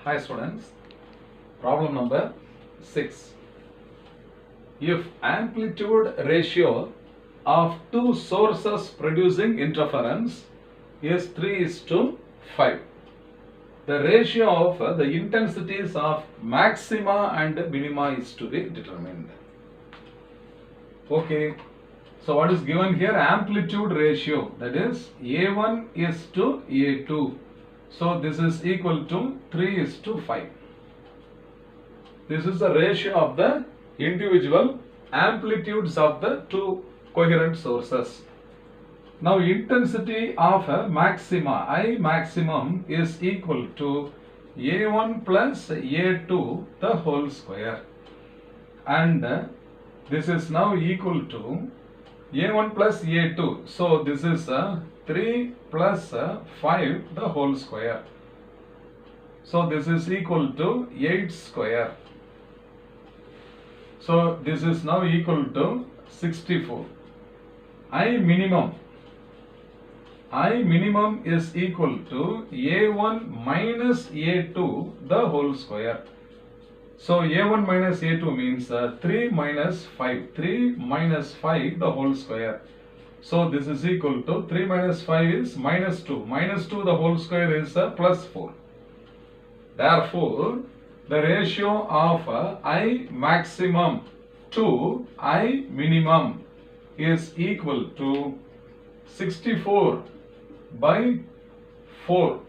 Hi students, problem number 6. If amplitude ratio of two sources producing interference is 3:5, the ratio of the intensities of maxima and minima is to be determined. Okay, so what is given here? Amplitude ratio, that is A1 is to A2. So this is equal to 3:5. This is the ratio of the individual amplitudes of the two coherent sources. Now intensity of a maxima, I maximum, is equal to A1 plus A2 the whole square, and this is now equal to A1 plus A2. So this is 3 plus 5 the whole square. So this is equal to 8 square. So this is now equal to 64. I minimum is equal to A1 minus A2 the whole square. So A1 minus A2 means 3 minus 5. 3 minus 5 the whole square. So this is equal to 3 minus 5 is minus 2. Minus 2 the whole square is plus 4. Therefore, the ratio of I maximum to I minimum is equal to 64 by 4.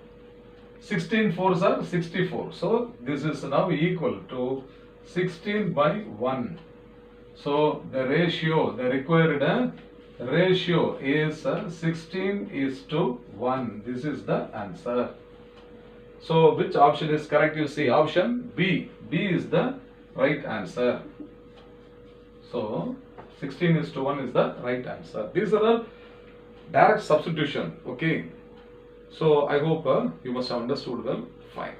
16 fours are 64. So this is now equal to 16 by 1. So the ratio, the required ratio is 16:1. This is the answer. So which option is correct? You see option B. B is the right answer. So 16:1 is the right answer. These are the direct substitution. Okay. So I hope you must have understood well. Fine.